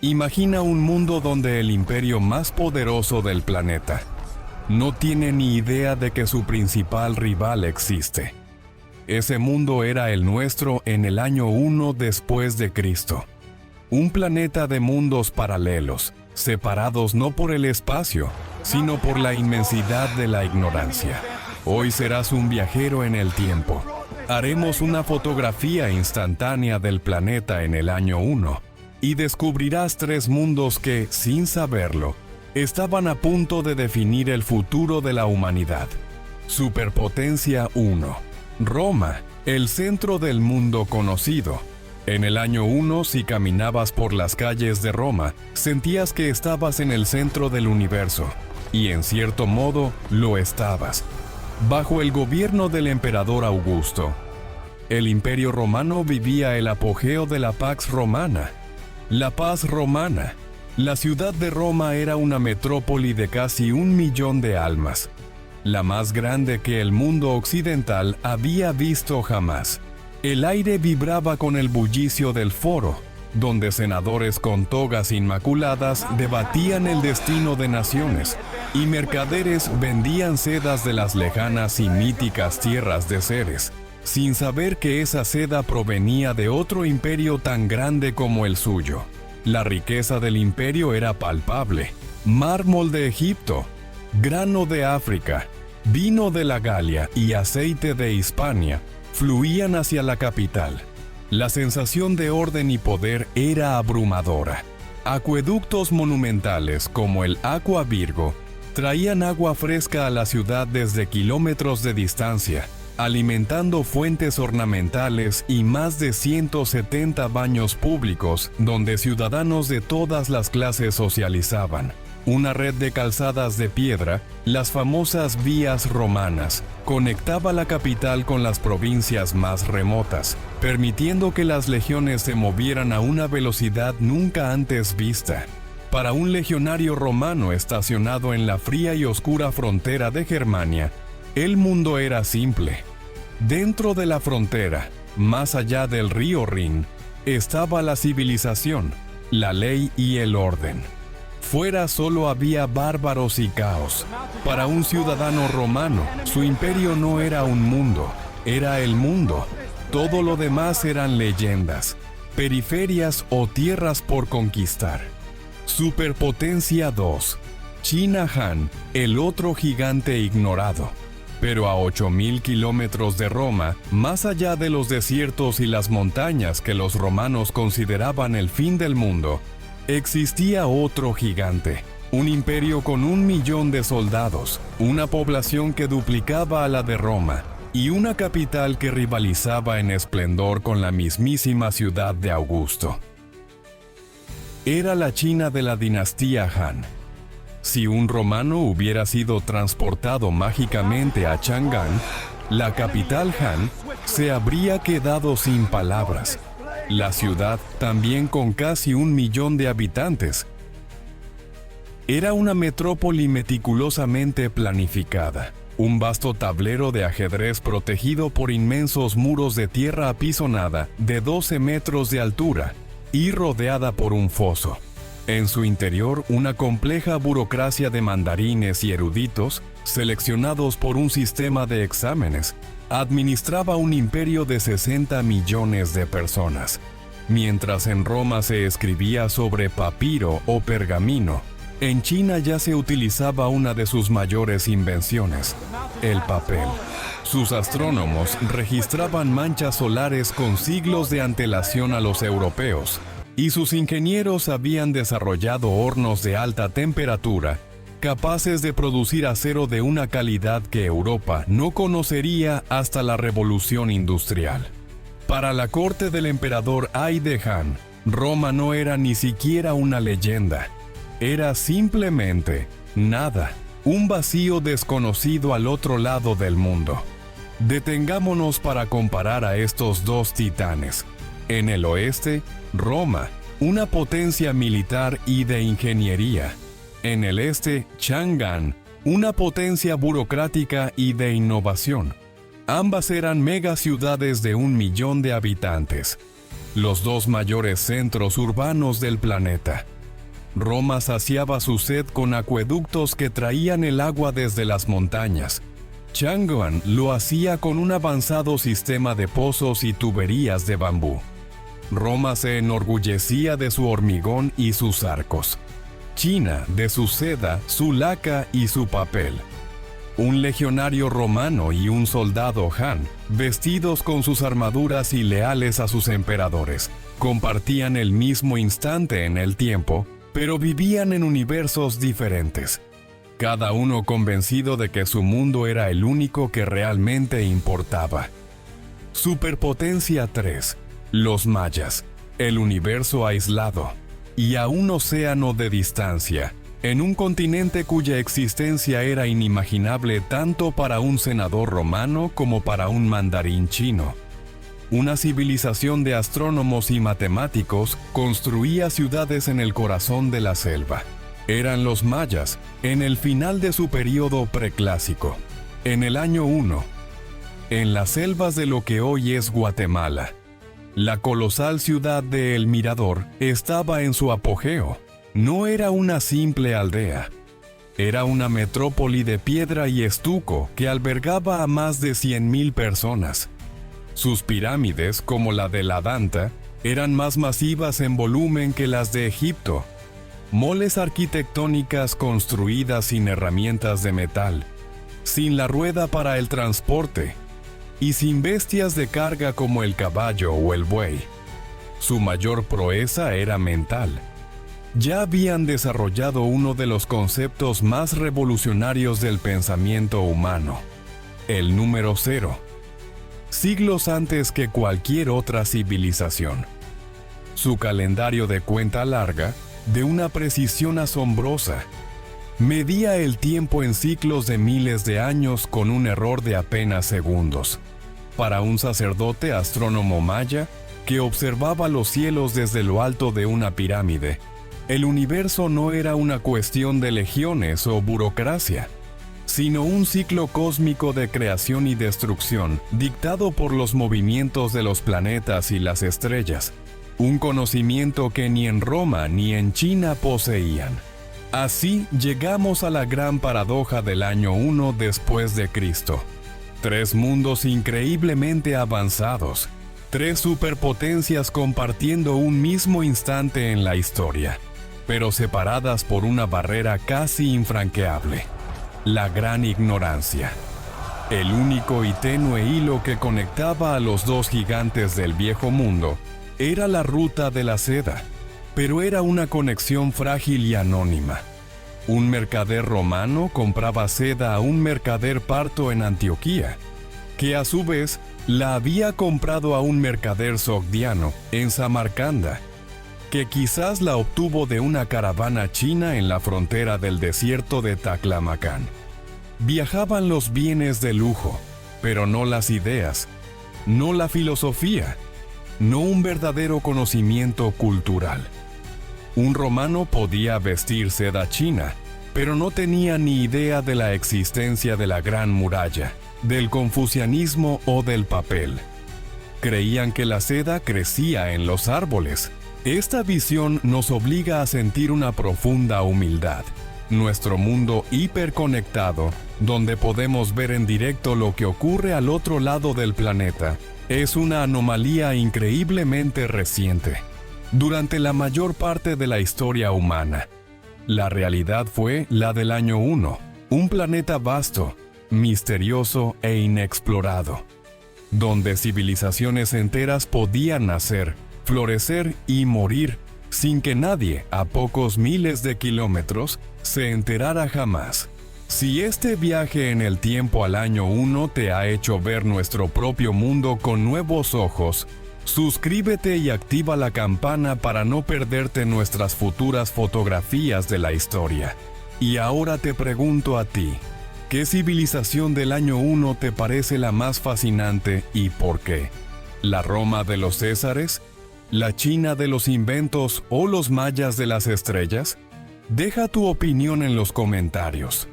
Imagina un mundo donde el imperio más poderoso del planeta no tiene ni idea de que su principal rival existe. Ese mundo era el nuestro en el año 1 después de Cristo. Un planeta de mundos paralelos, separados no por el espacio, sino por la inmensidad de la ignorancia. Hoy serás un viajero en el tiempo. Haremos una fotografía instantánea del planeta en el año 1 y descubrirás 3 mundos que, sin saberlo, estaban a punto de definir el futuro de la humanidad. Superpotencia 1. Roma, el centro del mundo conocido. En el año 1, si caminabas por las calles de Roma, sentías que estabas en el centro del universo, y en cierto modo lo estabas. Bajo el gobierno del emperador Augusto, el Imperio Romano vivía el apogeo de la Pax Romana. La paz romana. La ciudad de Roma era una metrópoli de casi 1 millón de almas, la más grande que el mundo occidental había visto jamás. El aire vibraba con el bullicio del foro, donde senadores con togas inmaculadas debatían el destino de naciones, y mercaderes vendían sedas de las lejanas y míticas tierras de Ceres, sin saber que esa seda provenía de otro imperio tan grande como el suyo. La riqueza del imperio era palpable: mármol de Egipto, grano de África, vino de la Galia y aceite de Hispania fluían hacia la capital. La sensación de orden y poder era abrumadora. Acueductos monumentales como el Aqua Virgo traían agua fresca a la ciudad desde kilómetros de distancia, alimentando fuentes ornamentales y más de 170 baños públicos donde ciudadanos de todas las clases socializaban. Una red de calzadas de piedra, las famosas vías romanas, conectaba la capital con las provincias más remotas, permitiendo que las legiones se movieran a una velocidad nunca antes vista. Para un legionario romano estacionado en la fría y oscura frontera de Germania, el mundo era simple. Dentro de la frontera, más allá del río Rin, estaba la civilización, la ley y el orden. Fuera solo había bárbaros y caos. Para un ciudadano romano, su imperio no era un mundo, era el mundo. Todo lo demás eran leyendas, periferias o tierras por conquistar. Superpotencia 2. China Han, el otro gigante ignorado. Pero a 8.000 kilómetros de Roma, más allá de los desiertos y las montañas que los romanos consideraban el fin del mundo, existía otro gigante, un imperio con 1 millón de soldados, una población que duplicaba a la de Roma, y una capital que rivalizaba en esplendor con la mismísima ciudad de Augusto. Era la China de la dinastía Han. Si un romano hubiera sido transportado mágicamente a Chang'an, la capital Han, se habría quedado sin palabras. La ciudad, también con casi 1 millón de habitantes, era una metrópoli meticulosamente planificada, un vasto tablero de ajedrez protegido por inmensos muros de tierra apisonada de 12 metros de altura y rodeada por un foso. En su interior, una compleja burocracia de mandarines y eruditos, seleccionados por un sistema de exámenes, administraba un imperio de 60 millones de personas. Mientras en Roma se escribía sobre papiro o pergamino, en China ya se utilizaba una de sus mayores invenciones, el papel. Sus astrónomos registraban manchas solares con siglos de antelación a los europeos, y sus ingenieros habían desarrollado hornos de alta temperatura capaces de producir acero de una calidad que Europa no conocería hasta la Revolución Industrial. Para la corte del emperador Ai de Han, Roma no era ni siquiera una leyenda. Era simplemente nada, un vacío desconocido al otro lado del mundo. Detengámonos para comparar a estos dos titanes. En el oeste, Roma, una potencia militar y de ingeniería. En el este, Chang'an, una potencia burocrática y de innovación. Ambas eran megaciudades de 1 millón de habitantes, los dos mayores centros urbanos del planeta. Roma saciaba su sed con acueductos que traían el agua desde las montañas. Chang'an lo hacía con un avanzado sistema de pozos y tuberías de bambú. Roma se enorgullecía de su hormigón y sus arcos. China de su seda, su laca y su papel. Un legionario romano y un soldado Han, vestidos con sus armaduras y leales a sus emperadores, compartían el mismo instante en el tiempo, pero vivían en universos diferentes, cada uno convencido de que su mundo era el único que realmente importaba. Superpotencia 3. Los mayas, el universo aislado, y a un océano de distancia, en un continente cuya existencia era inimaginable tanto para un senador romano como para un mandarín chino. Una civilización de astrónomos y matemáticos construía ciudades en el corazón de la selva. Eran los mayas, en el final de su período preclásico, en el año 1, en las selvas de lo que hoy es Guatemala. La colosal ciudad de El Mirador estaba en su apogeo. No era una simple aldea. Era una metrópoli de piedra y estuco que albergaba a más de 100,000 personas. Sus pirámides, como la de la Danta, eran más masivas en volumen que las de Egipto. Moles arquitectónicas construidas sin herramientas de metal, sin la rueda para el transporte, y sin bestias de carga como el caballo o el buey. Su mayor proeza era mental. Ya habían desarrollado uno de los conceptos más revolucionarios del pensamiento humano, el número 0. Siglos antes que cualquier otra civilización. Su calendario de cuenta larga, de una precisión asombrosa, medía el tiempo en ciclos de miles de años con un error de apenas segundos. Para un sacerdote astrónomo maya que observaba los cielos desde lo alto de una pirámide, el universo no era una cuestión de legiones o burocracia, sino un ciclo cósmico de creación y destrucción dictado por los movimientos de los planetas y las estrellas, un conocimiento que ni en Roma ni en China poseían. Así llegamos a la gran paradoja del año 1 después de Cristo. 3 mundos increíblemente avanzados, 3 superpotencias compartiendo un mismo instante en la historia, pero separadas por una barrera casi infranqueable: la gran ignorancia. El único y tenue hilo que conectaba a los dos gigantes del viejo mundo era la ruta de la seda, pero era una conexión frágil y anónima. Un mercader romano compraba seda a un mercader parto en Antioquía, que a su vez la había comprado a un mercader sogdiano en Samarcanda, que quizás la obtuvo de una caravana china en la frontera del desierto de Taklamakan. Viajaban los bienes de lujo, pero no las ideas, no la filosofía, no un verdadero conocimiento cultural. Un romano podía vestir seda china, pero no tenía ni idea de la existencia de la Gran Muralla, del confucianismo o del papel. Creían que la seda crecía en los árboles. Esta visión nos obliga a sentir una profunda humildad. Nuestro mundo hiperconectado, donde podemos ver en directo lo que ocurre al otro lado del planeta, es una anomalía increíblemente reciente. Durante la mayor parte de la historia humana, la realidad fue la del año 1, un planeta vasto, misterioso e inexplorado, donde civilizaciones enteras podían nacer, florecer y morir sin que nadie, a pocos miles de kilómetros, se enterara jamás. Si este viaje en el tiempo al año 1 te ha hecho ver nuestro propio mundo con nuevos ojos, suscríbete y activa la campana para no perderte nuestras futuras fotografías de la historia. Y ahora te pregunto a ti, ¿qué civilización del año 1 te parece la más fascinante y por qué? ¿La Roma de los Césares? ¿La China de los inventos o los mayas de las estrellas? Deja tu opinión en los comentarios.